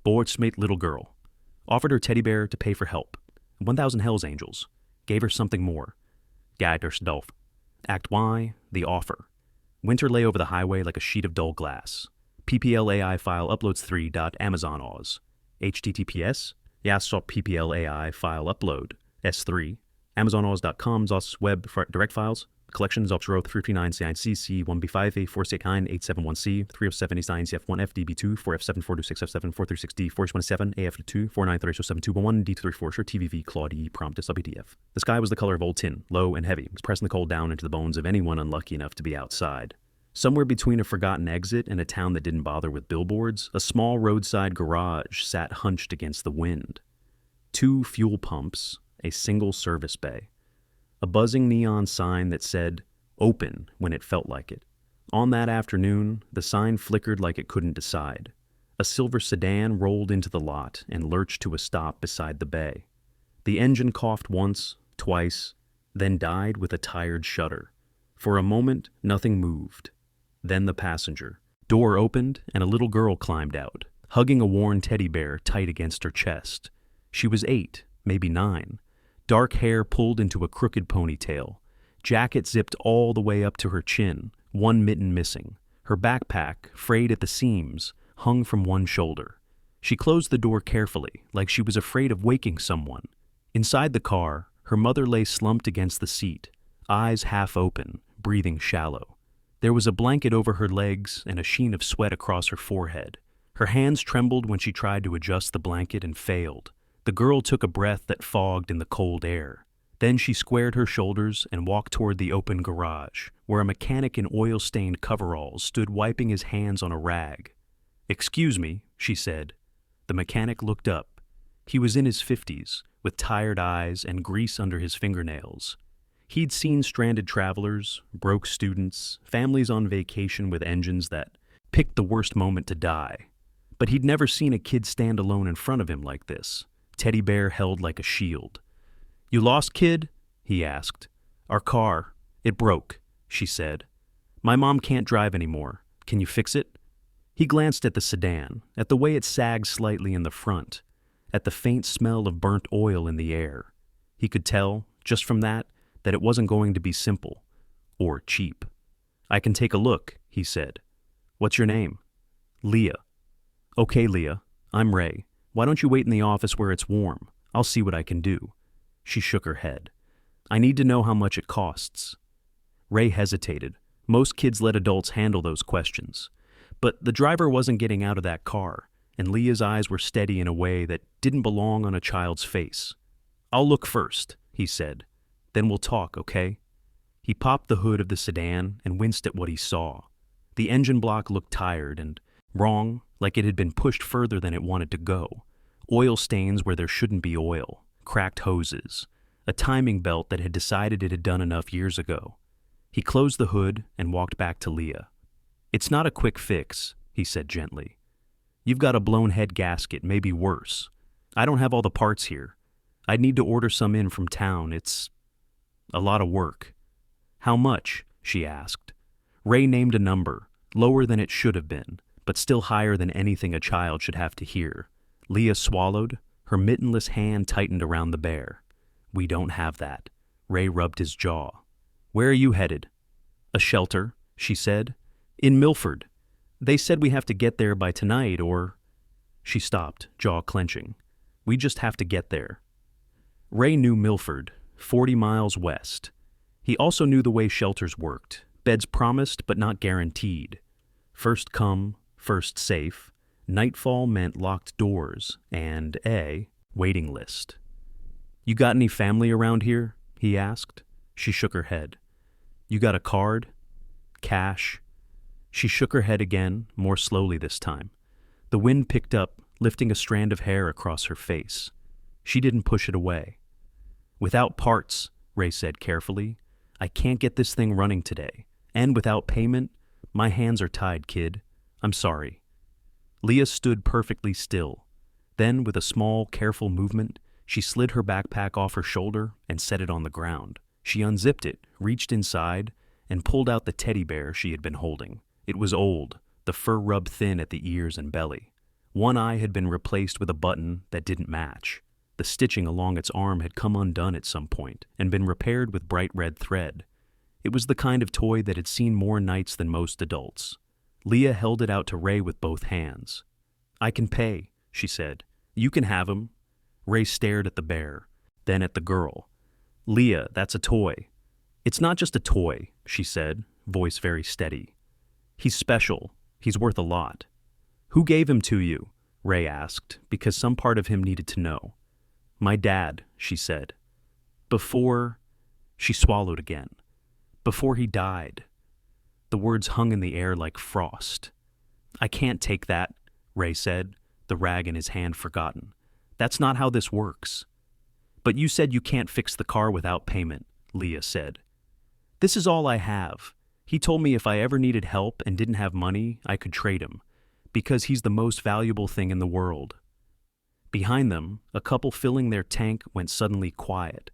Boordsmate little girl. Offered her teddy bear to pay for help. 1,000 Hells Angels. Gave her something more. Geidersdolf. Act Y, the offer. Winter lay over the highway like a sheet of dull glass. PPLAI file uploads 3.Amazon Oz. HTTPS. Yasop PPLAI file upload. S3. AmazonOz.com Zos web direct files. Collections of row 339 CICC 1B5 A469 871C 307 CF1 FDB2 4F7 426F7 436D 427 AF2 49307211 D234 sure TVV Claude E prompt SWDF. The sky was the color of old tin, low and heavy, pressing the cold down into the bones of anyone unlucky enough to be outside. Somewhere between a forgotten exit and a town that didn't bother with billboards, a small roadside garage sat hunched against the wind. 2 fuel pumps, a single service bay. A buzzing neon sign that said, "Open," when it felt like it. On that afternoon, the sign flickered like it couldn't decide. A silver sedan rolled into the lot and lurched to a stop beside the bay. The engine coughed once, twice, then died with a tired shudder. For a moment, nothing moved. Then the passenger. Door opened and a little girl climbed out, hugging a worn teddy bear tight against her chest. She was 8, maybe 9. Dark hair pulled into a crooked ponytail. Jacket zipped all the way up to her chin, one mitten missing. Her backpack, frayed at the seams, hung from one shoulder. She closed the door carefully, like she was afraid of waking someone. Inside the car, her mother lay slumped against the seat, eyes half open, breathing shallow. There was a blanket over her legs and a sheen of sweat across her forehead. Her hands trembled when she tried to adjust the blanket and failed. The girl took a breath that fogged in the cold air. Then she squared her shoulders and walked toward the open garage, where a mechanic in oil-stained coveralls stood wiping his hands on a rag. "Excuse me," she said. The mechanic looked up. He was in his 50s, with tired eyes and grease under his fingernails. He'd seen stranded travelers, broke students, families on vacation with engines that picked the worst moment to die. But he'd never seen a kid stand alone in front of him like this. Teddy bear held like a shield. "You lost, kid?" he asked. "Our car. It broke," she said. "My mom can't drive anymore. Can you fix it?" He glanced at the sedan, at the way it sagged slightly in the front, at the faint smell of burnt oil in the air. He could tell, just from that it wasn't going to be simple or cheap. "I can take a look," he said. "What's your name?" "Leah." "Okay, Leah. I'm Ray. Why don't you wait in the office where it's warm? I'll see what I can do." She shook her head. "I need to know how much it costs." Ray hesitated. Most kids let adults handle those questions. But the driver wasn't getting out of that car, and Leah's eyes were steady in a way that didn't belong on a child's face. "I'll look first," he said. "Then we'll talk, okay?" He popped the hood of the sedan and winced at what he saw. The engine block looked tired and wrong, like it had been pushed further than it wanted to go. Oil stains where there shouldn't be oil, cracked hoses, a timing belt that had decided it had done enough years ago. He closed the hood and walked back to Leah. "It's not a quick fix," he said gently. "You've got a blown head gasket, maybe worse. I don't have all the parts here. I'd need to order some in from town. It's a lot of work." "How much?" she asked. Ray named a number, lower than it should have been, but still higher than anything a child should have to hear. Leah swallowed. Her mittenless hand tightened around the bear. "We don't have that." Ray rubbed his jaw. "Where are you headed?" "A shelter," she said. "In Milford. They said we have to get there by tonight or—" She stopped, jaw clenching. "We just have to get there." Ray knew Milford, 40 miles west. He also knew the way shelters worked. Beds promised but not guaranteed. First come, first safe. Nightfall meant locked doors and a waiting list. "You got any family around here?" he asked. She shook her head. "You got a card? Cash?" She shook her head again, more slowly this time. The wind picked up, lifting a strand of hair across her face. She didn't push it away. "Without parts," Ray said carefully, "I can't get this thing running today. And without payment, my hands are tied, kid. I'm sorry." Leah stood perfectly still. Then, with a small, careful movement, she slid her backpack off her shoulder and set it on the ground. She unzipped it, reached inside, and pulled out the teddy bear she had been holding. It was old, the fur rubbed thin at the ears and belly. One eye had been replaced with a button that didn't match. The stitching along its arm had come undone at some point and been repaired with bright red thread. It was the kind of toy that had seen more nights than most adults. Leah held it out to Ray with both hands. "I can pay," she said. "You can have him." Ray stared at the bear, then at the girl. "Leah, that's a toy." "It's not just a toy," she said, voice very steady. "He's special. He's worth a lot." "Who gave him to you?" Ray asked, because some part of him needed to know. "My dad," she said. "Before—" She swallowed again. "Before he died." The words hung in the air like frost. "I can't take that," Ray said, the rag in his hand forgotten. "That's not how this works." "But you said you can't fix the car without payment," Leah said. "This is all I have. He told me if I ever needed help and didn't have money, I could trade him, because he's the most valuable thing in the world." Behind them, a couple filling their tank went suddenly quiet.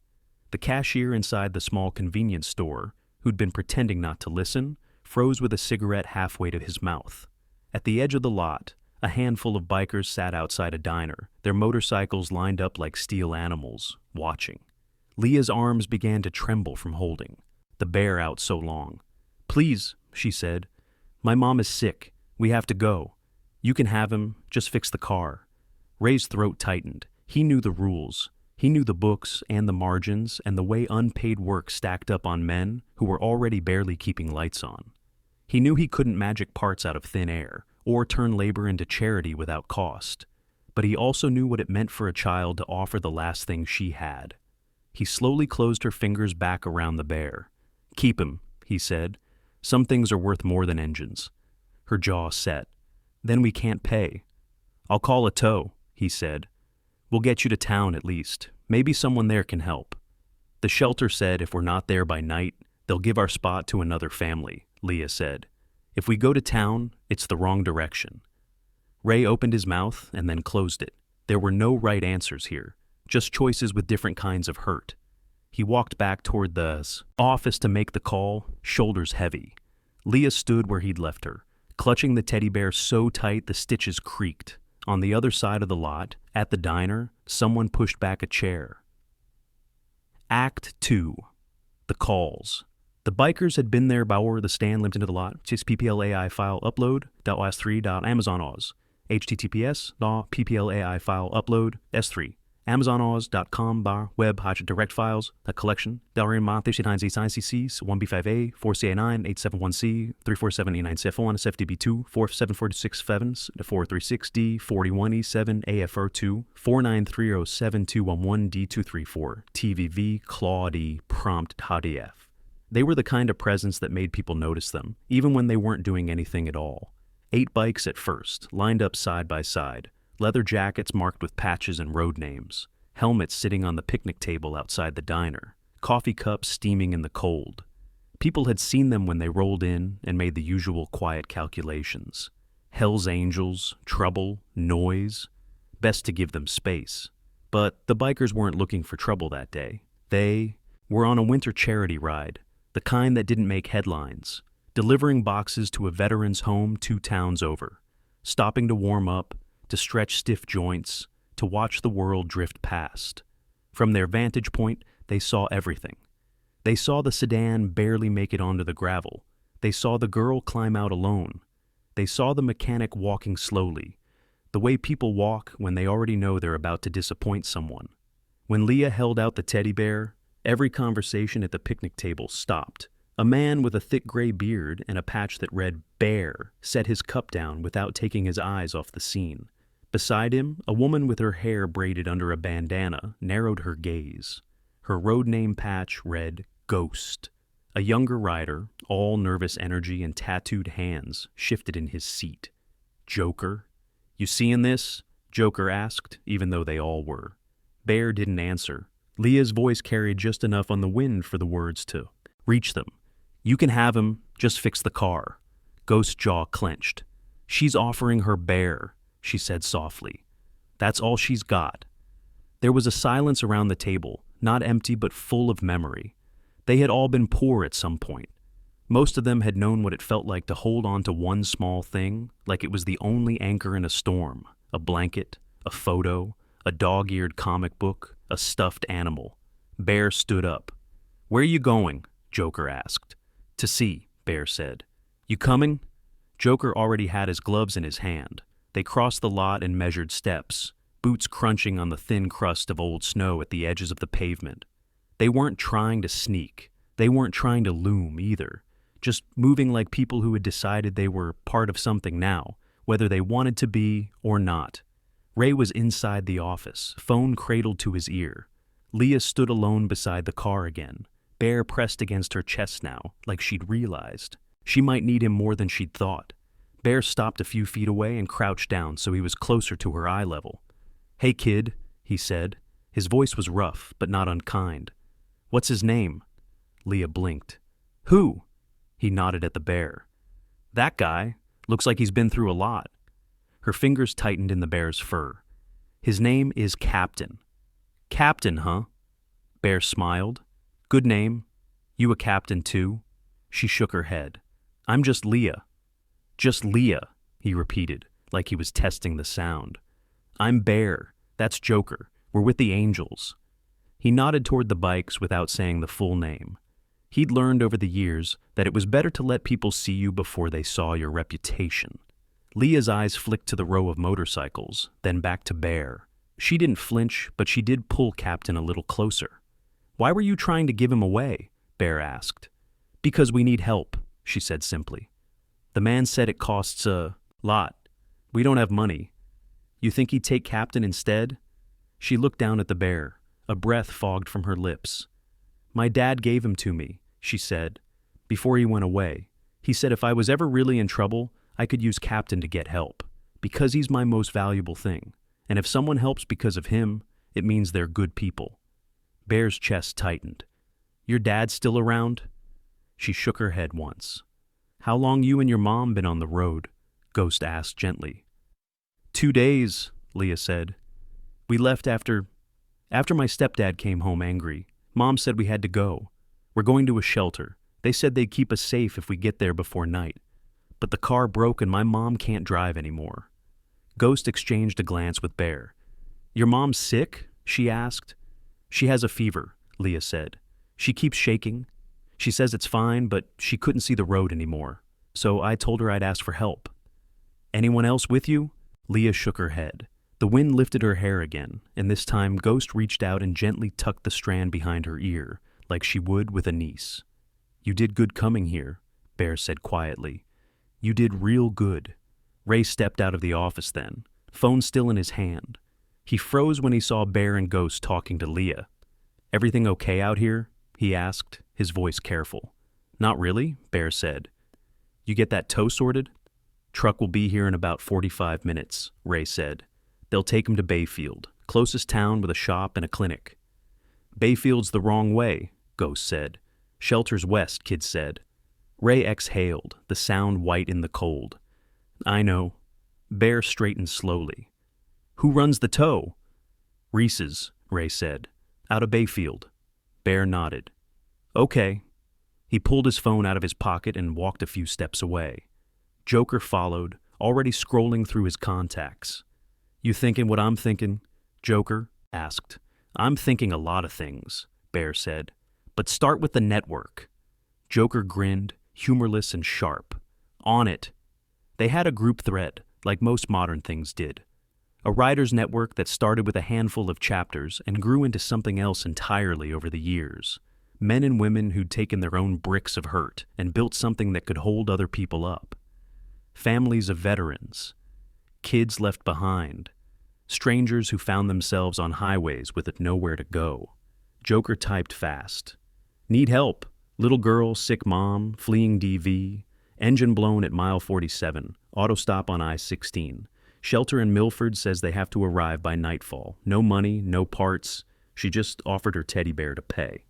The cashier inside the small convenience store, who'd been pretending not to listen, froze with a cigarette halfway to his mouth. At the edge of the lot, a handful of bikers sat outside a diner, their motorcycles lined up like steel animals, watching. Leah's arms began to tremble from holding the bear out so long. "Please," she said. "My mom is sick. We have to go. You can have him. Just fix the car." Ray's throat tightened. He knew the rules. He knew the books and the margins and the way unpaid work stacked up on men who were already barely keeping lights on. He knew he couldn't magic parts out of thin air or turn labor into charity without cost. But he also knew what it meant for a child to offer the last thing she had. He slowly closed her fingers back around the bear. "Keep him," he said. "Some things are worth more than engines." Her jaw set. "Then we can't pay." "I'll call a tow," he said. "We'll get you to town at least. Maybe someone there can help." "The shelter said if we're not there by night, they'll give our spot to another family," Leah said. "If we go to town, it's the wrong direction." Ray opened his mouth and then closed it. There were no right answers here, just choices with different kinds of hurt. He walked back toward the office to make the call, shoulders heavy. Leah stood where he'd left her, clutching the teddy bear so tight the stitches creaked. On the other side of the lot, at the diner, someone pushed back a chair. Act 2. The calls. The bikers had been there before the stand limped into the lot. Just PPLAI file upload .was3.amazonoz. https PPLAI file upload S3. amazonoz.com/web-direct files, the collection, $9Z9CCs, 1B5A, 4CA9, 871C, 347E9CF1, SFDB2, 47426 436D, 41E7, AFR2, 49307211D234, TVV, Claudie, Prompt, HDF. They were the kind of presence that made people notice them, even when they weren't doing anything at all. 8 bikes at first, lined up side by side. Leather jackets marked with patches and road names, helmets sitting on the picnic table outside the diner, coffee cups steaming in the cold. People had seen them when they rolled in and made the usual quiet calculations. Hell's Angels, trouble, noise. Best to give them space. But the bikers weren't looking for trouble that day. They were on a winter charity ride, the kind that didn't make headlines, delivering boxes to a veteran's home 2 towns over, stopping to warm up, to stretch stiff joints, to watch the world drift past. From their vantage point, they saw everything. They saw the sedan barely make it onto the gravel. They saw the girl climb out alone. They saw the mechanic walking slowly, the way people walk when they already know they're about to disappoint someone. When Leah held out the teddy bear, every conversation at the picnic table stopped. A man with a thick gray beard and a patch that read "Bear" set his cup down without taking his eyes off the scene. Beside him, a woman with her hair braided under a bandana narrowed her gaze. Her road name patch read Ghost. A younger rider, all nervous energy and tattooed hands, shifted in his seat. "Joker? You seeing this?" Joker asked, even though they all were. Bear didn't answer. Leah's voice carried just enough on the wind for the words to reach them. "You can have him, just fix the car." Ghost's jaw clenched. "She's offering her bear," she said softly. "That's all she's got." There was a silence around the table, not empty but full of memory. They had all been poor at some point. Most of them had known what it felt like to hold on to one small thing, like it was the only anchor in a storm, a blanket, a photo, a dog-eared comic book, a stuffed animal. Bear stood up. "Where are you going?" Joker asked. "To see," Bear said. "You coming?" Joker already had his gloves in his hand. They crossed the lot and measured steps, boots crunching on the thin crust of old snow at the edges of the pavement. They weren't trying to sneak. They weren't trying to loom either. Just moving like people who had decided they were part of something now, whether they wanted to be or not. Ray was inside the office, phone cradled to his ear. Leah stood alone beside the car again, Bear pressed against her chest now, like she'd realized. She might need him more than she'd thought. Bear stopped a few feet away and crouched down so he was closer to her eye level. "Hey, kid," he said. His voice was rough, but not unkind. "What's his name?" Leah blinked. "Who?" He nodded at the bear. "That guy. Looks like he's been through a lot." Her fingers tightened in the bear's fur. "His name is Captain." "Captain, huh?" Bear smiled. "Good name. You a captain too?" She shook her head. "I'm just Leah." "Just Leah," he repeated, like he was testing the sound. "I'm Bear. That's Joker. We're with the Angels." He nodded toward the bikes without saying the full name. He'd learned over the years that it was better to let people see you before they saw your reputation. Leah's eyes flicked to the row of motorcycles, then back to Bear. She didn't flinch, but she did pull Captain a little closer. "Why were you trying to give him away?" Bear asked. "Because we need help," she said simply. "The man said it costs a lot. We don't have money. You think he'd take Captain instead?" She looked down at the bear. A breath fogged from her lips. "My dad gave him to me," she said, "before he went away. He said if I was ever really in trouble, I could use Captain to get help, because he's my most valuable thing. And if someone helps because of him, it means they're good people." Bear's chest tightened. "Your dad's still around?" She shook her head once. "How long you and your mom been on the road?" Ghost asked gently. 2 days, Leah said. "We left after my stepdad came home angry. Mom said we had to go. We're going to a shelter. They said they'd keep us safe if we get there before night. But the car broke and my mom can't drive anymore." Ghost exchanged a glance with Bear. "Your mom's sick?" she asked. "She has a fever," Leah said. "She keeps shaking. She says it's fine, but she couldn't see the road anymore. So I told her I'd ask for help." "Anyone else with you?" Leah shook her head. The wind lifted her hair again, and this time Ghost reached out and gently tucked the strand behind her ear, like she would with a niece. "You did good coming here," Bear said quietly. "You did real good." Ray stepped out of the office then, phone still in his hand. He froze when he saw Bear and Ghost talking to Leah. "Everything okay out here?" he asked, his voice careful. "Not really," Bear said. "You get that tow sorted?" "Truck will be here in about 45 minutes, Ray said. "They'll take him to Bayfield, closest town with a shop and a clinic." "Bayfield's the wrong way," Ghost said. "Shelter's west," Kid said. Ray exhaled, the sound white in the cold. "I know." Bear straightened slowly. "Who runs the tow?" "Reese's," Ray said. "Out of Bayfield." Bear nodded. "Okay." He pulled his phone out of his pocket and walked a few steps away. Joker followed, already scrolling through his contacts. "You thinking what I'm thinking?" Joker asked. "I'm thinking a lot of things," Bear said. "But start with the network." Joker grinned, humorless and sharp. "On it." They had a group thread, like most modern things did. A writers' network that started with a handful of chapters and grew into something else entirely over the years. Men and women who'd taken their own bricks of hurt and built something that could hold other people up. Families of veterans. Kids left behind. Strangers who found themselves on highways with nowhere to go. Joker typed fast. "Need help. Little girl, sick mom, fleeing DV. Engine blown at mile 47. Auto stop on I-16. Shelter in Milford says they have to arrive by nightfall. No money, no parts. She just offered her teddy bear to pay."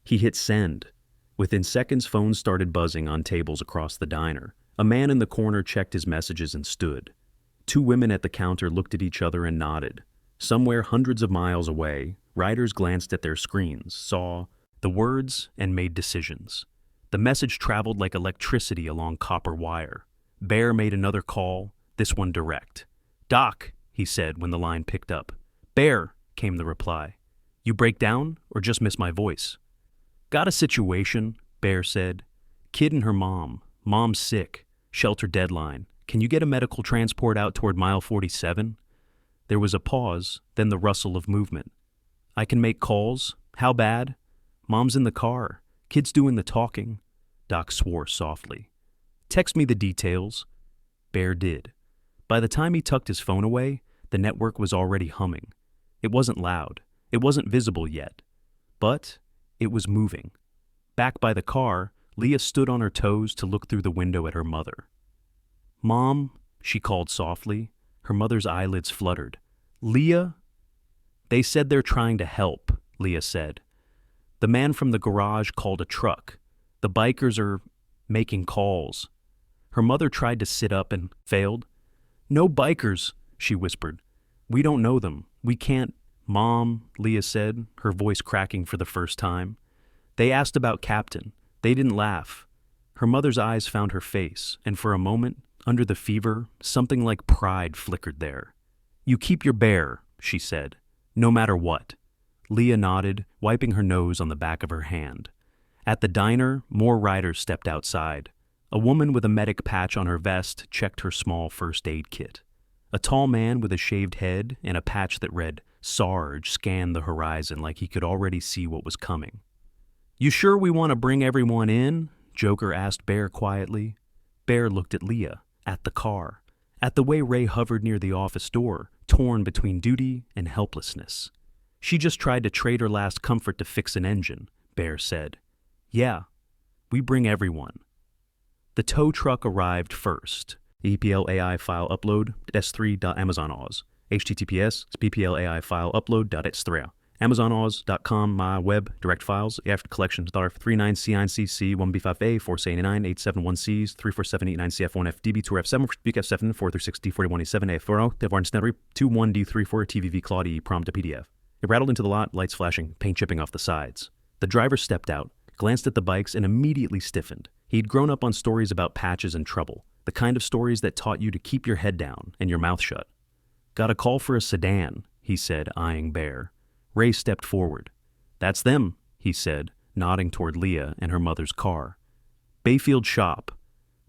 He hit send. Within seconds, phones started buzzing on tables across the diner. A man in the corner checked his messages and stood. 2 women at the counter looked at each other and nodded. Somewhere hundreds of miles away, riders glanced at their screens, saw the words, and made decisions. The message traveled like electricity along copper wire. Bear made another call, this one direct. "Doc, he said when the line picked up. Bear, came the reply. You break down or just miss my voice? Got a situation, Bear said. Kid and her mom. Mom's sick. Shelter deadline. Can you get a medical transport out toward mile 47? There was a pause, then the rustle of movement. I can make calls. How bad? Mom's in the car. Kid's doing the talking. Doc swore softly. Text me the details. Bear did. By the time he tucked his phone away, the network was already humming. It wasn't loud. It wasn't visible yet. But it was moving. Back by the car, Leah stood on her toes to look through the window at her mother. Mom, she called softly. Her mother's eyelids fluttered. Leah? They said they're trying to help, Leah said. The man from the garage called a truck. The bikers are making calls. Her mother tried to sit up and failed. No bikers, she whispered. We don't know them. We can't. Mom, Leah said, her voice cracking for the first time. They asked about Captain. They didn't laugh. Her mother's eyes found her face, and for a moment, under the fever, something like pride flickered there. You keep your bear, she said, no matter what. Leah nodded, wiping her nose on the back of her hand. At the diner, more riders stepped outside. A woman with a medic patch on her vest checked her small first aid kit. A tall man with a shaved head and a patch that read Sarge scanned the horizon like he could already see what was coming. You sure we want to bring everyone in? Joker asked Bear quietly. Bear looked at Leah, at the car, at the way Ray hovered near the office door, torn between duty and helplessness. She just tried to trade her last comfort to fix an engine, Bear said. Yeah, we bring everyone. The tow truck arrived first. EPL AI file upload s3.amazonoz. https bplai file upload.s3. amazonoz.com my web direct files after collection darf 39 CINCC 1B5A 4C89 871Cs 34789CF1FDB 2F7 BKF7 436D 4187 A4 Devarn Snedry 21D34 TVV Claude E prom to PDF. It rattled into the lot, lights flashing, paint chipping off the sides. The driver stepped out, glanced at the bikes, and immediately stiffened. He'd grown up on stories about patches and trouble, the kind of stories that taught you to keep your head down and your mouth shut. Got a call for a sedan, he said, eyeing Bear. Ray stepped forward. That's them, he said, nodding toward Leah and her mother's car. Bayfield shop.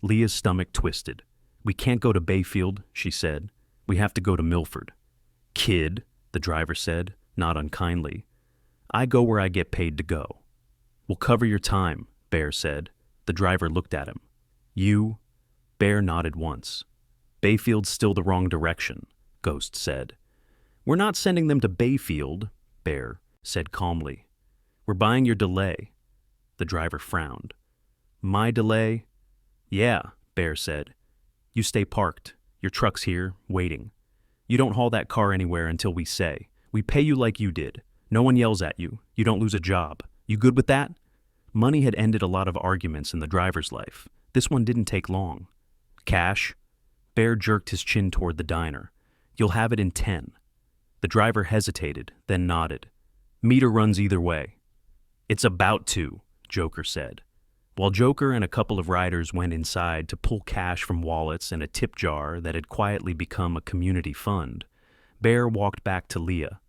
Leah's stomach twisted. We can't go to Bayfield, she said. We have to go to Milford. Kid, the driver said, not unkindly. I go where I get paid to go. We'll cover your time, Bear said. The driver looked at him. You? Bear nodded once. Bayfield's still the wrong direction, Ghost said. We're not sending them to Bayfield, Bear said calmly. We're buying your delay. The driver frowned. My delay? Yeah, Bear said. You stay parked. Your truck's here, waiting. You don't haul that car anywhere until we say. We pay you like you did. No one yells at you. You don't lose a job. You good with that? Money had ended a lot of arguments in the driver's life. This one didn't take long. Cash? Bear jerked his chin toward the diner. You'll have it in 10. The driver hesitated, then nodded. Meter runs either way. It's about to, Joker said. While Joker and a couple of riders went inside to pull cash from wallets and a tip jar that had quietly become a community fund, Bear walked back to Leah.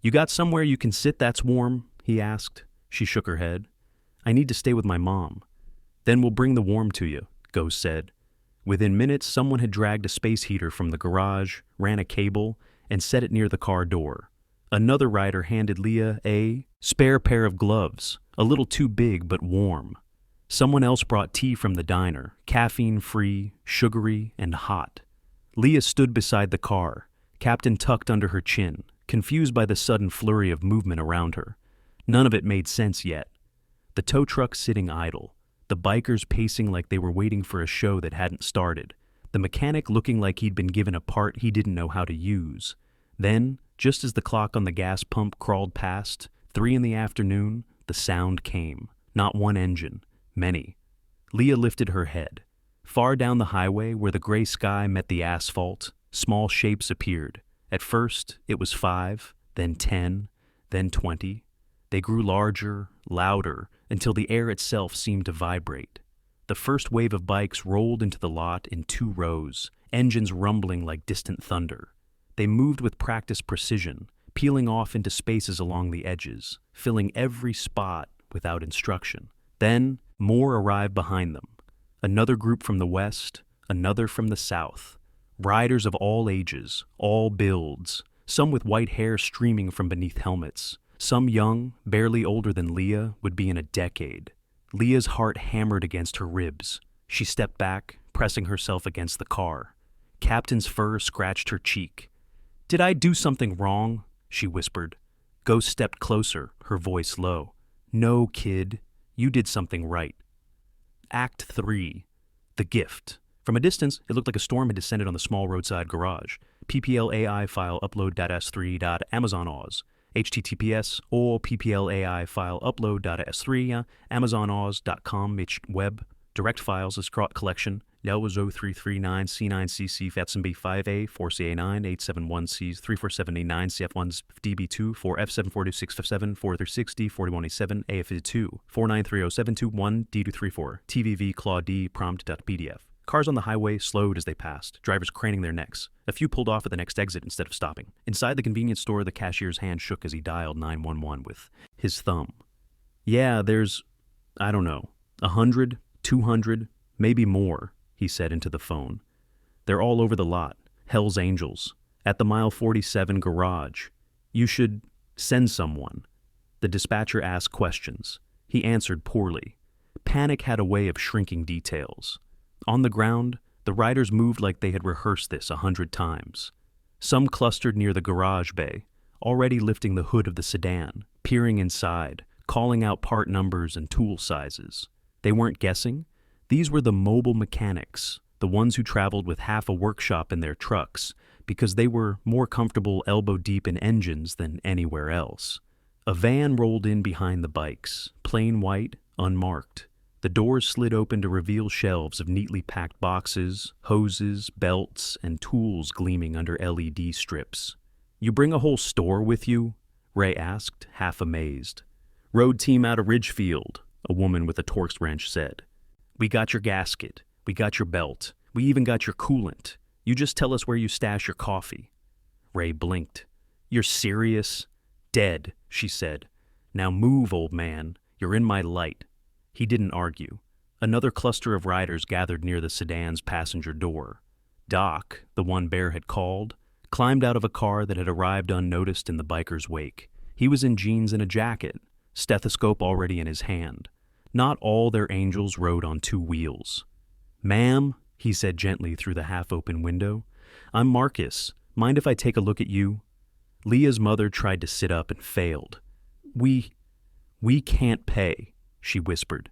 You got somewhere you can sit that's warm? He asked. She shook her head. I need to stay with my mom. Then we'll bring the warm to you, Ghost said. Within minutes, someone had dragged a space heater from the garage, ran a cable, and set it near the car door. Another rider handed Leah a spare pair of gloves, a little too big but warm. Someone else brought tea from the diner, caffeine-free, sugary, and hot. Leah stood beside the car, Captain tucked under her chin, confused by the sudden flurry of movement around her. None of it made sense yet. The tow truck sitting idle, the bikers pacing like they were waiting for a show that hadn't started, the mechanic looking like he'd been given a part he didn't know how to use. Then, just as the clock on the gas pump crawled past, 3 p.m, the sound came. Not one engine, many. Leah lifted her head. Far down the highway, where the gray sky met the asphalt, small shapes appeared. At first, it was 5, then 10, then 20. They grew larger, louder, until the air itself seemed to vibrate. The first wave of bikes rolled into the lot in 2 rows, engines rumbling like distant thunder. They moved with practiced precision, peeling off into spaces along the edges, filling every spot without instruction. Then, more arrived behind them. Another group from the west, another from the south. Riders of all ages, all builds, some with white hair streaming from beneath helmets. Some young, barely older than Leah, would be in a decade. Leah's heart hammered against her ribs. She stepped back, pressing herself against the car. Captain's fur scratched her cheek. "Did I do something wrong?" she whispered. Ghost stepped closer, her voice low. "No, kid. You did something right." Act 3. The Gift. From a distance, it looked like a storm had descended on the small roadside garage. PPLAI file upload.s3.amazonoz. HTTPS or PPLAI file upload.s3 amazonoz.com web. Direct files is collection. L0339 C9CC FATSMB 5A 4CA9 871C 34789 CF1 DB2 4F742657 436D 4187 AF2 493071 D234 TVV Claw D prompt.pdf. Cars on the highway slowed as they passed, drivers craning their necks. A few pulled off at the next exit instead of stopping. Inside the convenience store, the cashier's hand shook as he dialed 911 with his thumb. "Yeah, there's, I don't know, 100, 200, maybe more," he said into the phone. "They're all over the lot. Hell's Angels. At the mile 47 garage. You should send someone." The dispatcher asked questions. He answered poorly. Panic had a way of shrinking details. On the ground, the riders moved like they had rehearsed this 100 times. Some clustered near the garage bay, already lifting the hood of the sedan, peering inside, calling out part numbers and tool sizes. They weren't guessing. These were the mobile mechanics, the ones who traveled with half a workshop in their trucks, because they were more comfortable elbow-deep in engines than anywhere else. A van rolled in behind the bikes, plain white, unmarked. The doors slid open to reveal shelves of neatly packed boxes, hoses, belts, and tools gleaming under LED strips. "You bring a whole store with you?" Ray asked, half amazed. "Road team out of Ridgefield," a woman with a Torx wrench said. "We got your gasket. We got your belt. We even got your coolant. You just tell us where you stash your coffee." Ray blinked. "You're serious?" "Dead," she said. "Now move, old man. You're in my light." He didn't argue. Another cluster of riders gathered near the sedan's passenger door. Doc, the one Bear had called, climbed out of a car that had arrived unnoticed in the biker's wake. He was in jeans and a jacket, stethoscope already in his hand. Not all their angels rode on two wheels. "Ma'am," he said gently through the half-open window, "I'm Marcus. Mind if I take a look at you?" Leah's mother tried to sit up and failed. We can't pay," she whispered.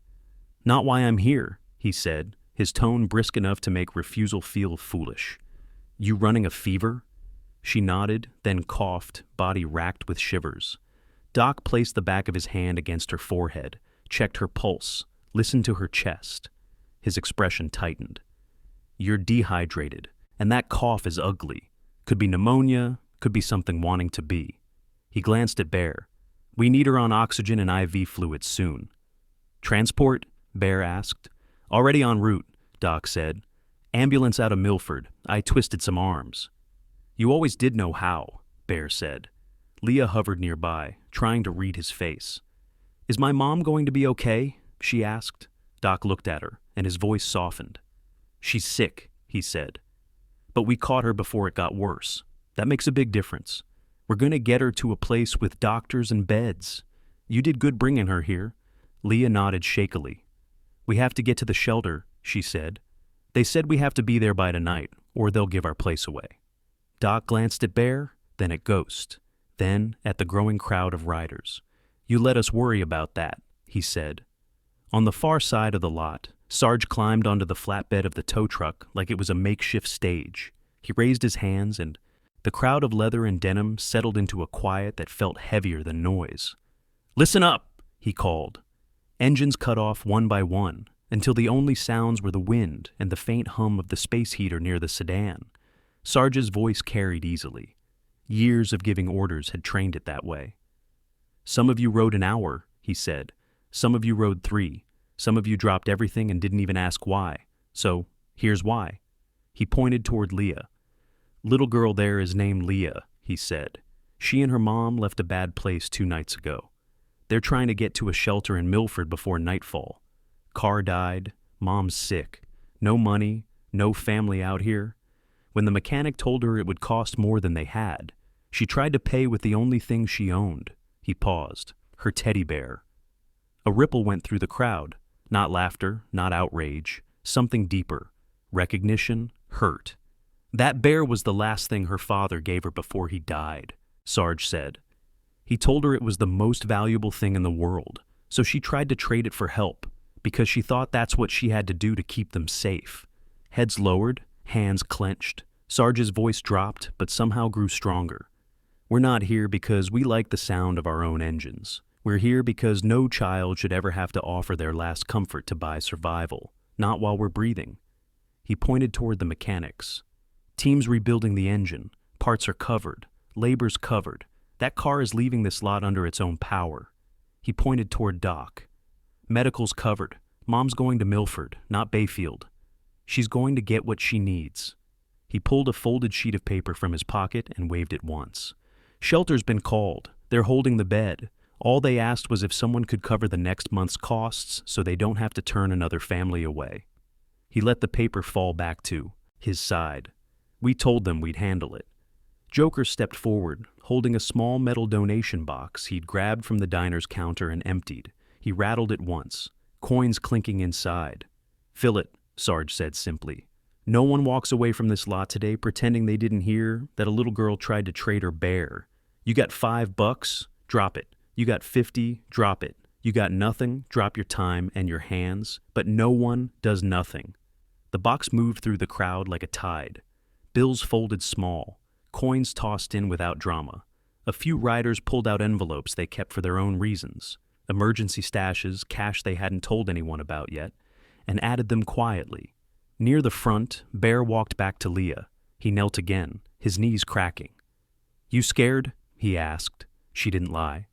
"Not why I'm here," he said, his tone brisk enough to make refusal feel foolish. "You running a fever?" She nodded, then coughed, body racked with shivers. Doc placed the back of his hand against her forehead, checked her pulse, listened to her chest. His expression tightened. "You're dehydrated, and that cough is ugly. Could be pneumonia, could be something wanting to be." He glanced at Bear. "We need her on oxygen and IV fluid soon." "Transport?" Bear asked. "Already en route," Doc said. "Ambulance out of Milford. I twisted some arms." "You always did know how," Bear said. Leah hovered nearby, trying to read his face. "Is my mom going to be okay?" she asked. Doc looked at her, and his voice softened. "She's sick," he said. "But we caught her before it got worse. That makes a big difference. We're going to get her to a place with doctors and beds. You did good bringing her here." Leah nodded shakily. "We have to get to the shelter," she said. "They said we have to be there by tonight, or they'll give our place away." Doc glanced at Bear, then at Ghost, then at the growing crowd of riders. "You let us worry about that," he said. On the far side of the lot, Sarge climbed onto the flatbed of the tow truck like it was a makeshift stage. He raised his hands, and the crowd of leather and denim settled into a quiet that felt heavier than noise. "Listen up," he called. Engines cut off one by one, until the only sounds were the wind and the faint hum of the space heater near the sedan. Sarge's voice carried easily. Years of giving orders had trained it that way. "Some of you rode an hour," he said. "Some of you rode 3. Some of you dropped everything and didn't even ask why. So, here's why." He pointed toward Leah. Little girl there is named Leah, he said. She and her mom left a bad place 2 nights ago. They're trying to get to a shelter in Milford before nightfall. Car died, mom's sick, no money, no family out here. When the mechanic told her it would cost more than they had, she tried to pay with the only thing she owned. He paused. Her teddy bear. A ripple went through the crowd. Not laughter, not outrage. Something deeper. Recognition, hurt. That bear was the last thing her father gave her before he died, Sarge said. He told her it was the most valuable thing in the world, so she tried to trade it for help, because she thought that's what she had to do to keep them safe. Heads lowered, hands clenched. Sarge's voice dropped, but somehow grew stronger. We're not here because we like the sound of our own engines. We're here because no child should ever have to offer their last comfort to buy survival, not while we're breathing. He pointed toward the mechanics. Team's rebuilding the engine. Parts are covered. Labor's covered. That car is leaving this lot under its own power. He pointed toward Doc. Medical's covered. Mom's going to Milford, not Bayfield. She's going to get what she needs. He pulled a folded sheet of paper from his pocket and waved it once. Shelter's been called. They're holding the bed. All they asked was if someone could cover the next month's costs so they don't have to turn another family away. He let the paper fall back to his side. We told them we'd handle it. Joker stepped forward, holding a small metal donation box he'd grabbed from the diner's counter and emptied. He rattled it once, coins clinking inside. Fill it, Sarge said simply. No one walks away from this lot today pretending they didn't hear that a little girl tried to trade her bear. You got $5? Drop it. You got 50? Drop it. You got nothing? Drop your time and your hands. But no one does nothing. The box moved through the crowd like a tide. Bills folded small. Coins tossed in without drama. A few riders pulled out envelopes they kept for their own reasons. Emergency stashes, cash they hadn't told anyone about yet, and added them quietly. Near the front, Bear walked back to Leah. He knelt again, his knees cracking. You scared? He asked. She didn't lie.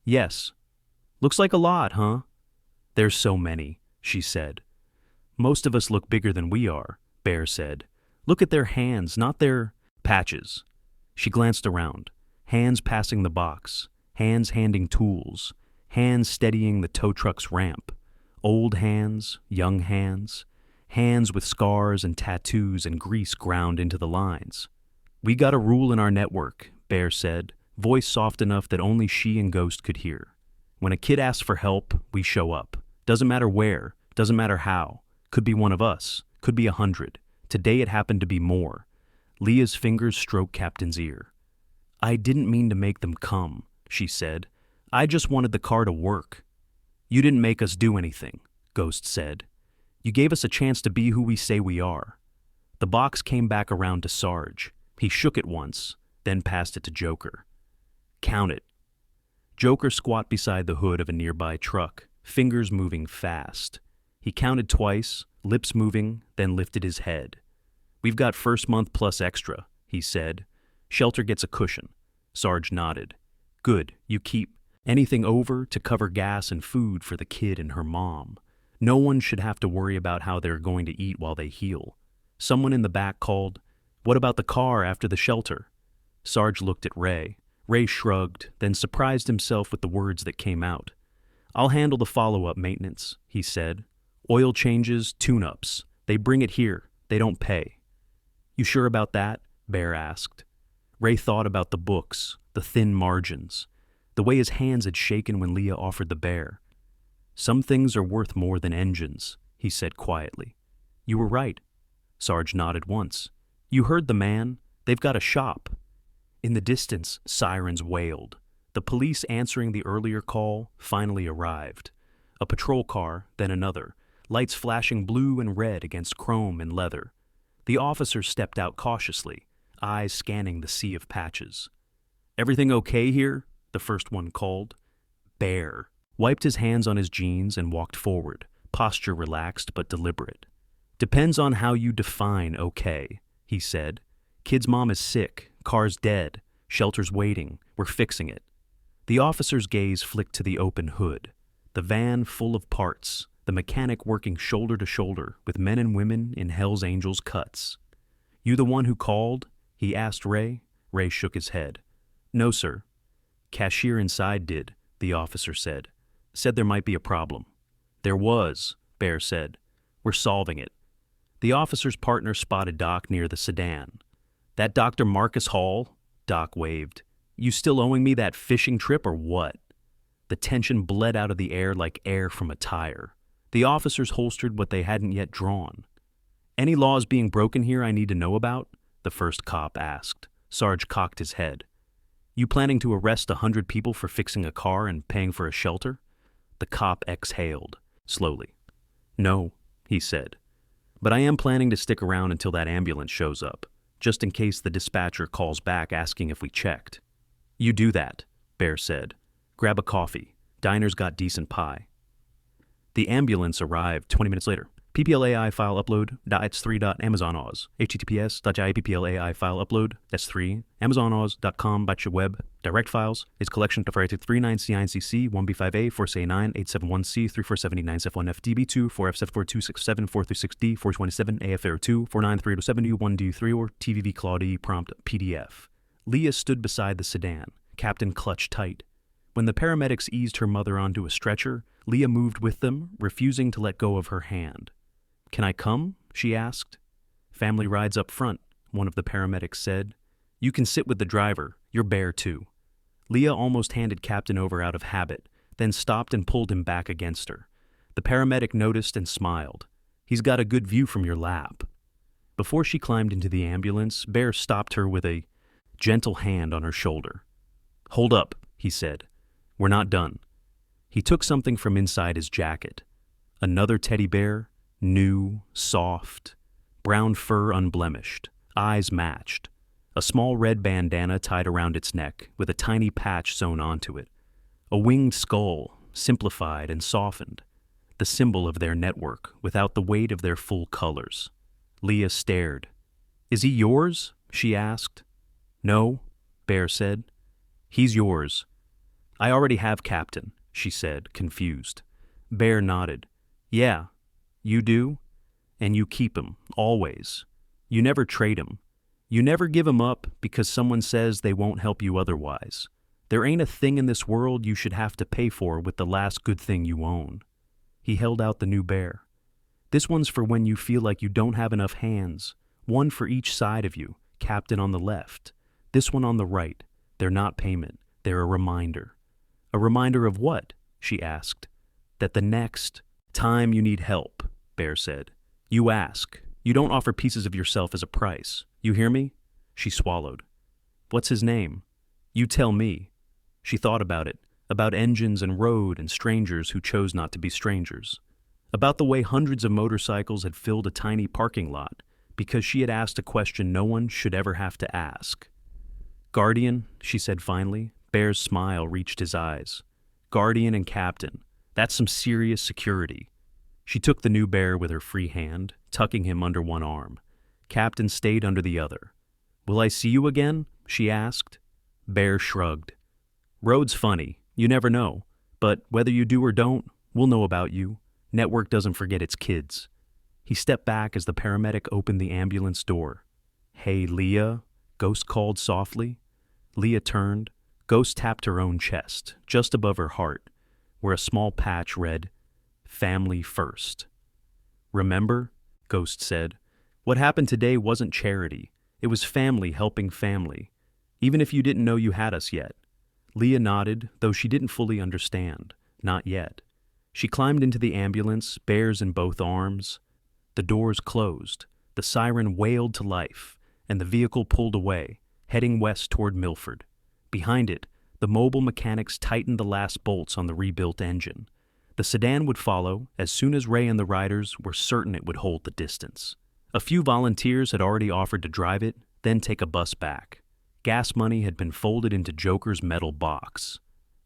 Yes. Looks like a lot, huh? There's so many, she said. Most of us look bigger than we are, Bear said. Look at their hands, not their patches. She glanced around. Hands passing the box. Hands handing tools. Hands steadying the tow truck's ramp. Old hands, young hands. Hands with scars and tattoos and grease ground into the lines. We got a rule in our network, Bear said, voice soft enough that only she and Ghost could hear. When a kid asks for help, we show up. Doesn't matter where, doesn't matter how. Could be one of us, could be 100. Today it happened to be more. Leah's fingers stroked Captain's ear. I didn't mean to make them come, she said. I just wanted the car to work. You didn't make us do anything, Ghost said. You gave us a chance to be who we say we are. The box came back around to Sarge. He shook it once, then passed it to Joker. Count it. Joker squat beside the hood of a nearby truck, fingers moving fast. He counted twice, lips moving, then lifted his head. We've got first month plus extra, he said. Shelter gets a cushion. Sarge nodded. Good, you keep anything over to cover gas and food for the kid and her mom. No one should have to worry about how they're going to eat while they heal. Someone in the back called, What about the car after the shelter? Sarge looked at Ray. Ray shrugged, then surprised himself with the words that came out. I'll handle the follow-up maintenance, he said. Oil changes, tune-ups. They bring it here. They don't pay. You sure about that? Bear asked. Ray thought about the books, the thin margins, the way his hands had shaken when Leah offered the bear. Some things are worth more than engines, he said quietly. You were right. Sarge nodded once. You heard the man. They've got a shop. In the distance, sirens wailed. The police answering the earlier call finally arrived. A patrol car, then another, lights flashing blue and red against chrome and leather. The officer stepped out cautiously, eyes scanning the sea of patches. Everything okay here? The first one called. Bear wiped his hands on his jeans and walked forward, posture relaxed but deliberate. Depends on how you define okay, he said. Kid's mom is sick, car's dead, shelter's waiting, we're fixing it. The officer's gaze flicked to the open hood, the van full of parts, the mechanic working shoulder to shoulder with men and women in Hell's Angels cuts. You the one who called? he asked Ray. Ray shook his head. No, sir. Cashier inside did, the officer said. Said there might be a problem. There was, Bear said. We're solving it. The officer's partner spotted Doc near the sedan. That Dr. Marcus Hall? Doc waved. You still owing me that fishing trip or what? The tension bled out of the air like air from a tire. The officers holstered what they hadn't yet drawn. Any laws being broken here I need to know about? The first cop asked. Sarge cocked his head. You planning to arrest 100 people for fixing a car and paying for a shelter? The cop exhaled, slowly. No, he said. But I am planning to stick around until that ambulance shows up, just in case the dispatcher calls back asking if we checked. You do that, Bear said. Grab a coffee. Diner's got decent pie. The ambulance arrived 20 minutes later. PPLAI file upload .s3.amazonoz. https://PPLAI file upload s3 amazonoz.com/web. Direct files is collection of rated 39C9CC 1B5A 4C9 871C 3479F1FDB2 4F74267 436D 427 AFR2 49307 1D3 or TVV Claudie prompt PDF. Leah stood beside the sedan. Captain clutched tight. When the paramedics eased her mother onto a stretcher, Leah moved with them, refusing to let go of her hand. Can I come? She asked. Family rides up front, one of the paramedics said. You can sit with the driver. You're Bear, too. Leah almost handed Captain over out of habit, then stopped and pulled him back against her. The paramedic noticed and smiled. He's got a good view from your lap. Before she climbed into the ambulance, Bear stopped her with a gentle hand on her shoulder. Hold up, he said. We're not done. He took something from inside his jacket. Another teddy bear, new, soft, brown fur unblemished, eyes matched, a small red bandana tied around its neck with a tiny patch sewn onto it, a winged skull, simplified and softened, the symbol of their network without the weight of their full colors. Leah stared. Is he yours? She asked. No, Bear said. He's yours. I already have Captain, she said, confused. Bear nodded. Yeah, you do? And you keep him, always. You never trade him. You never give him up because someone says they won't help you otherwise. There ain't a thing in this world you should have to pay for with the last good thing you own. He held out the new bear. This one's for when you feel like you don't have enough hands, one for each side of you, Captain on the left, this one on the right. They're not payment, they're a reminder. A reminder of what? She asked. That the next time you need help, Bear said. You ask. You don't offer pieces of yourself as a price. You hear me? She swallowed. What's his name? You tell me. She thought about it, about engines and road and strangers who chose not to be strangers. About the way hundreds of motorcycles had filled a tiny parking lot because she had asked a question no one should ever have to ask. Guardian, she said finally. Bear's smile reached his eyes. Guardian and Captain. That's some serious security. She took the new bear with her free hand, tucking him under one arm. Captain stayed under the other. Will I see you again? She asked. Bear shrugged. Road's funny. You never know. But whether you do or don't, we'll know about you. Network doesn't forget its kids. He stepped back as the paramedic opened the ambulance door. Hey, Leah, Ghost called softly. Leah turned. Ghost tapped her own chest, just above her heart, where a small patch read, Family First. Remember? Ghost said. What happened today wasn't charity. It was family helping family, even if you didn't know you had us yet. Leah nodded, though she didn't fully understand. Not yet. She climbed into the ambulance, bears in both arms. The doors closed. The siren wailed to life, and the vehicle pulled away, heading west toward Milford. Behind it, the mobile mechanics tightened the last bolts on the rebuilt engine. The sedan would follow as soon as Ray and the riders were certain it would hold the distance. A few volunteers had already offered to drive it, then take a bus back. Gas money had been folded into Joker's metal box.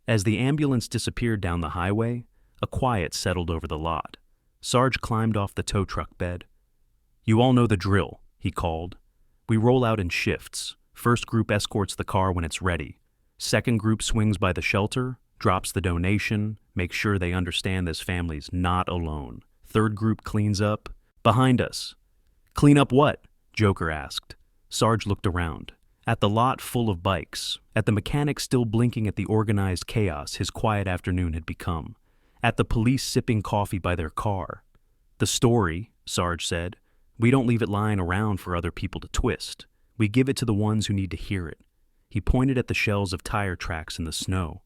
As the ambulance disappeared down the highway, a quiet settled over the lot. Sarge climbed off the tow truck bed. You all know the drill, he called. We roll out in shifts. First group escorts the car when it's ready. Second group swings by the shelter, drops the donation, makes sure they understand this family's not alone. Third group cleans up. Behind us. Clean up what? Joker asked. Sarge looked around. At the lot full of bikes, at the mechanic still blinking at the organized chaos his quiet afternoon had become, at the police sipping coffee by their car. The story, Sarge said, we don't leave it lying around for other people to twist. We give it to the ones who need to hear it. He pointed at the shells of tire tracks in the snow.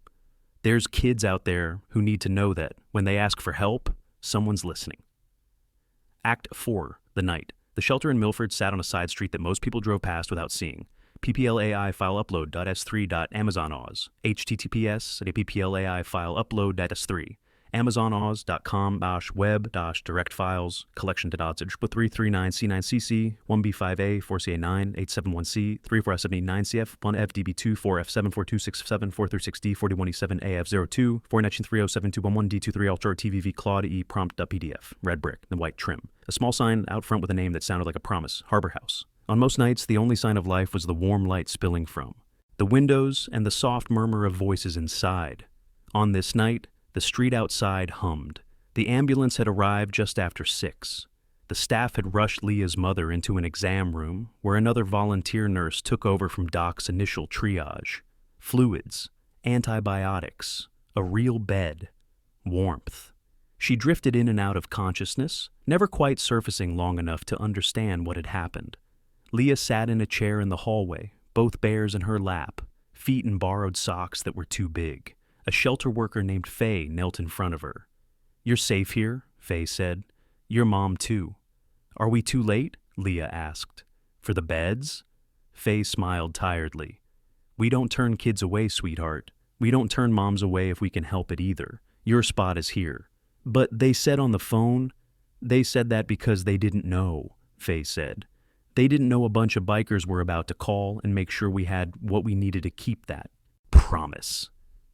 There's kids out there who need to know that, when they ask for help, someone's listening. Act 4, The Night. The shelter in Milford sat on a side street that most people drove past without seeing. PPLAI file upload.s3.amazonoz. HTTPS PPLAI file upload.s3. amazonoz.com/web-direct files collection.dodge 339C9CC 1B5A 4CA9 871C 34789CF 1FDB2 4F7 4267 436D 41E7 AF02 419307211 D23 Ultra TVV Claude E prompt.pdf red brick and white trim. A small sign out front with a name that sounded like a promise, Harbor House. On most nights, the only sign of life was the warm light spilling from the windows and the soft murmur of voices inside. On this night, the street outside hummed. The ambulance had arrived just after 6. The staff had rushed Leah's mother into an exam room where another volunteer nurse took over from Doc's initial triage. Fluids, antibiotics, a real bed, warmth. She drifted in and out of consciousness, never quite surfacing long enough to understand what had happened. Leah sat in a chair in the hallway, both bears in her lap, feet in borrowed socks that were too big. A shelter worker named Faye knelt in front of her. You're safe here, Faye said. Your mom, too. Are we too late? Leah asked. For the beds? Faye smiled tiredly. We don't turn kids away, sweetheart. We don't turn moms away if we can help it either. Your spot is here. But they said on the phone, they said that because they didn't know, Faye said. They didn't know a bunch of bikers were about to call and make sure we had what we needed to keep that promise.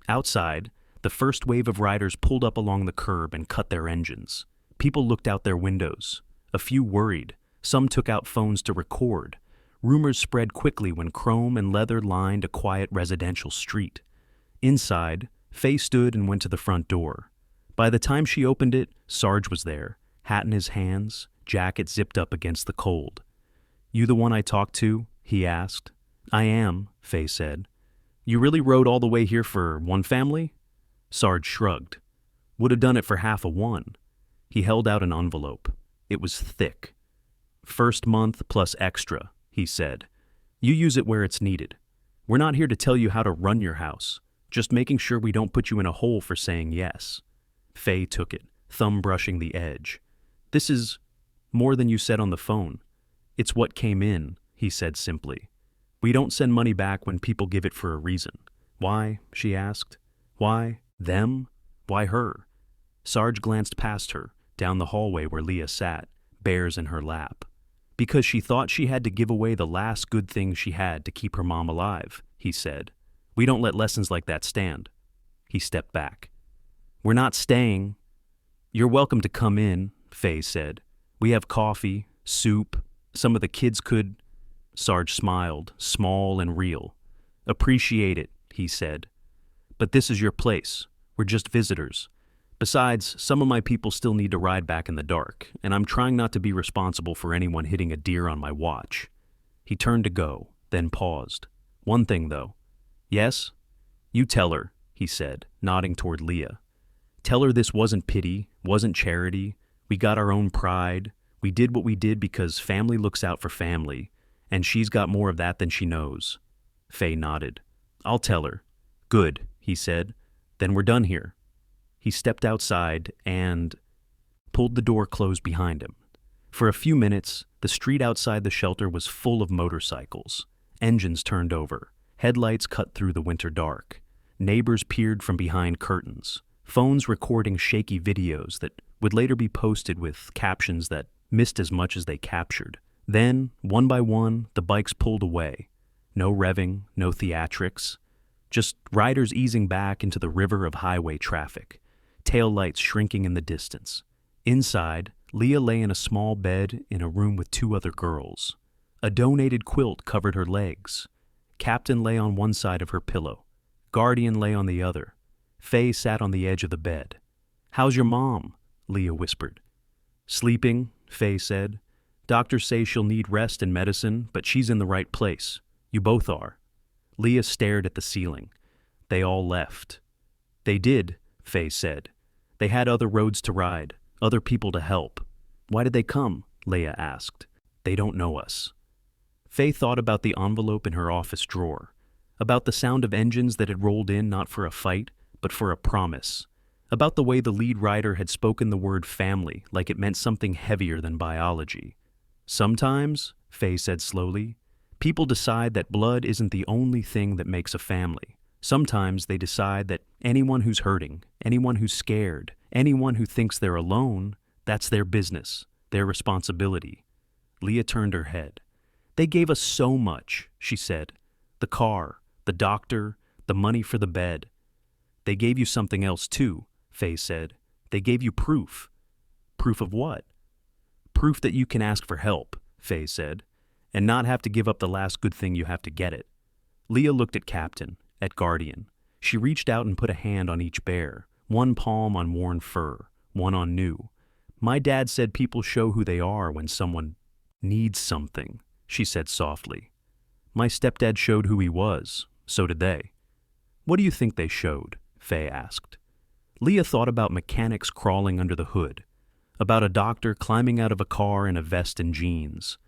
Outside, the first wave of riders pulled up along the curb and cut their engines. People looked out their windows. A few worried. Some took out phones to record. Rumors spread quickly when chrome and leather lined a quiet residential street. Inside, Faye stood and went to the front door. By the time she opened it, Sarge was there, hat in his hands, jacket zipped up against the cold. You the one I talked to? He asked. I am, Faye said. You really rode all the way here for one family? Sarge shrugged. Would have done it for half of one. He held out an envelope. It was thick. First month plus extra, he said. You use it where it's needed. We're not here to tell you how to run your house, just making sure we don't put you in a hole for saying yes. Faye took it, thumb brushing the edge. This is more than you said on the phone. It's what came in, he said simply. We don't send money back when people give it for a reason. Why? She asked. Why? Them? Why her? Sarge glanced past her, down the hallway where Leah sat, bears in her lap. Because she thought she had to give away the last good thing she had to keep her mom alive, he said. We don't let lessons like that stand. He stepped back. We're not staying. You're welcome to come in, Faye said. We have coffee, soup. Some of the kids could. Sarge smiled, small and real. Appreciate it, he said. But this is your place. We're just visitors. Besides, some of my people still need to ride back in the dark, and I'm trying not to be responsible for anyone hitting a deer on my watch. He turned to go, then paused. One thing, though. Yes? You tell her, he said, nodding toward Leah. Tell her this wasn't pity, wasn't charity. We got our own pride. We did what we did because family looks out for family, and she's got more of that than she knows. Faye nodded. I'll tell her. Good, he said. Then we're done here. He stepped outside and pulled the door closed behind him. For a few minutes, the street outside the shelter was full of motorcycles. Engines turned over. Headlights cut through the winter dark. Neighbors peered from behind curtains. Phones recording shaky videos that would later be posted with captions that missed as much as they captured. Then, one by one, the bikes pulled away. No revving, no theatrics. Just riders easing back into the river of highway traffic. Tail lights shrinking in the distance. Inside, Leah lay in a small bed in a room with 2 other girls. A donated quilt covered her legs. Captain lay on one side of her pillow. Guardian lay on the other. Faye sat on the edge of the bed. How's your mom? Leah whispered. Sleeping, Faye said. Doctors say she'll need rest and medicine, but she's in the right place. You both are. Leah stared at the ceiling. They all left. They did, Faye said. They had other roads to ride, other people to help. Why did they come? Leah asked. They don't know us. Faye thought about the envelope in her office drawer, about the sound of engines that had rolled in not for a fight, but for a promise, about the way the lead rider had spoken the word family like it meant something heavier than biology. Sometimes, Faye said slowly, people decide that blood isn't the only thing that makes a family. Sometimes they decide that anyone who's hurting, anyone who's scared, anyone who thinks they're alone, that's their business, their responsibility. Leah turned her head. They gave us so much, she said. The car, the doctor, the money for the bed. They gave you something else too, Faye said. They gave you proof. Proof of what? Proof that you can ask for help, Faye said, and not have to give up the last good thing you have to get it. Leah looked at Captain, at Guardian. She reached out and put a hand on each bear, one palm on worn fur, one on new. My dad said people show who they are when someone needs something, she said softly. My stepdad showed who he was. So did they. What do you think they showed? Faye asked. Leah thought about mechanics crawling under the hood, about a doctor climbing out of a car in a vest and jeans,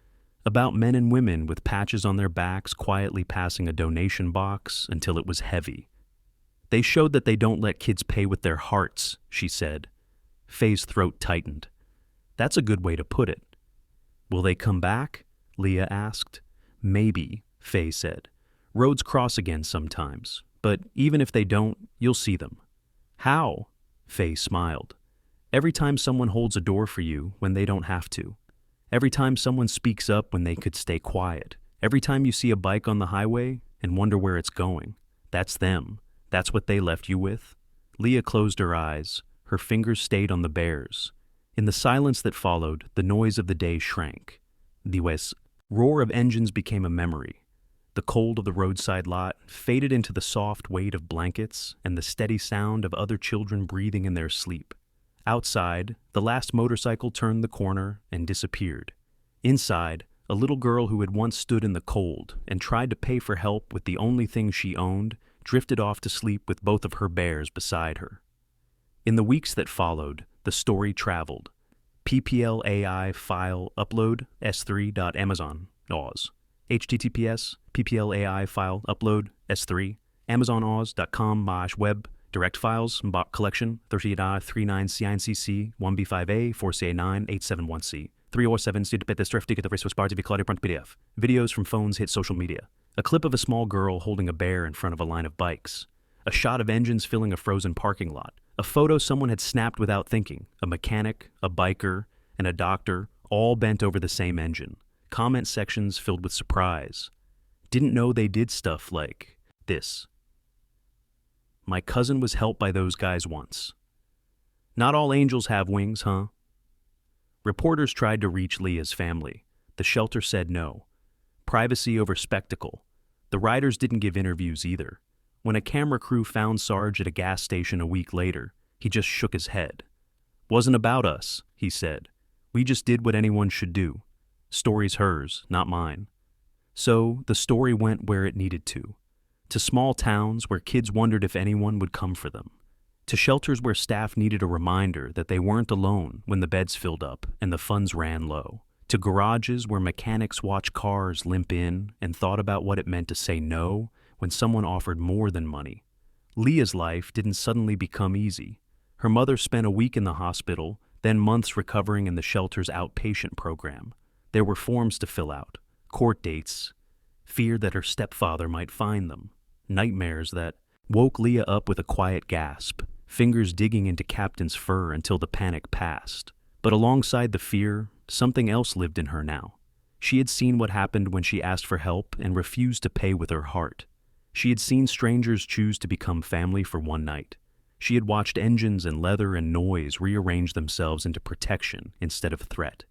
about men and women with patches on their backs quietly passing a donation box until it was heavy. They showed that they don't let kids pay with their hearts, she said. Faye's throat tightened. That's a good way to put it. Will they come back? Leah asked. Maybe, Faye said. Roads cross again sometimes, but even if they don't, you'll see them. How? Faye smiled. Every time someone holds a door for you when they don't have to. Every time someone speaks up when they could stay quiet. Every time you see a bike on the highway and wonder where it's going. That's them. That's what they left you with. Leah closed her eyes. Her fingers stayed on the bears. In the silence that followed, the noise of the day shrank. The roar of engines became a memory. The cold of the roadside lot faded into the soft weight of blankets and the steady sound of other children breathing in their sleep. Outside, the last motorcycle turned the corner and disappeared. Inside, a little girl who had once stood in the cold and tried to pay for help with the only thing she owned drifted off to sleep with both of her bears beside her. In the weeks that followed, the story traveled. PPL AI file upload s3.amazon Oz. https PPL AI file upload s3 amazonoz.com/web direct files bot collection 3839 CINCC 1B5A 4CA9 871C 307 PDF. Videos from phones hit social media. A clip of a small girl holding a bear in front of a line of bikes. A shot of engines filling a frozen parking lot. A photo someone had snapped without thinking. A mechanic, a biker, and a doctor, all bent over the same engine. Comment sections filled with surprise. Didn't know they did stuff like this. My cousin was helped by those guys once. Not all angels have wings, huh? Reporters tried to reach Leah's family. The shelter said no. Privacy over spectacle. The riders didn't give interviews either. When a camera crew found Sarge at a gas station a week later, he just shook his head. Wasn't about us, he said. We just did what anyone should do. Story's hers, not mine. So the story went where it needed to small towns where kids wondered if anyone would come for them, to shelters where staff needed a reminder that they weren't alone when the beds filled up and the funds ran low, to garages where mechanics watched cars limp in and thought about what it meant to say no when someone offered more than money. Leah's life didn't suddenly become easy. Her mother spent a week in the hospital, then months recovering in the shelter's outpatient program. There were forms to fill out, court dates, fear that her stepfather might find them, nightmares that woke Leah up with a quiet gasp, fingers digging into Captain's fur until the panic passed. But alongside the fear, something else lived in her now. She had seen what happened when she asked for help and refused to pay with her heart. She had seen strangers choose to become family for one night. She had watched engines and leather and noise rearrange themselves into protection instead of threat.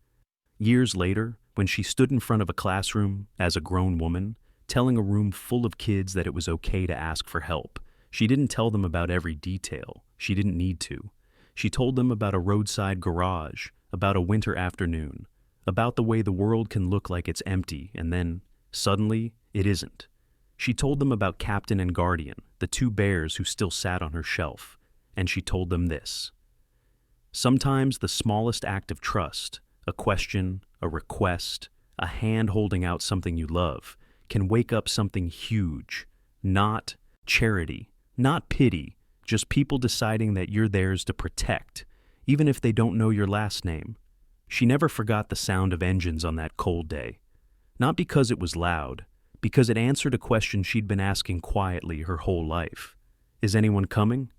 Years later, when she stood in front of a classroom as a grown woman, telling a room full of kids that it was okay to ask for help, she didn't tell them about every detail. She didn't need to. She told them about a roadside garage, about a winter afternoon, about the way the world can look like it's empty and then, suddenly, it isn't. She told them about Captain and Guardian, the two bears who still sat on her shelf, and she told them this. Sometimes the smallest act of trust, a question, a request, a hand holding out something you love, can wake up something huge. Not charity, not pity, just people deciding that you're theirs to protect, even if they don't know your last name. She never forgot the sound of engines on that cold day. Not because it was loud, because it answered a question she'd been asking quietly her whole life. Is anyone coming?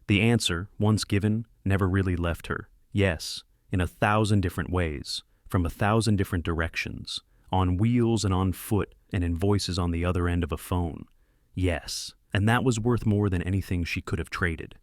The answer, once given, never really left her. Yes, in 1,000 different ways, from 1,000 different directions, on wheels and on foot and in voices on the other end of a phone. Yes, and that was worth more than anything she could have traded.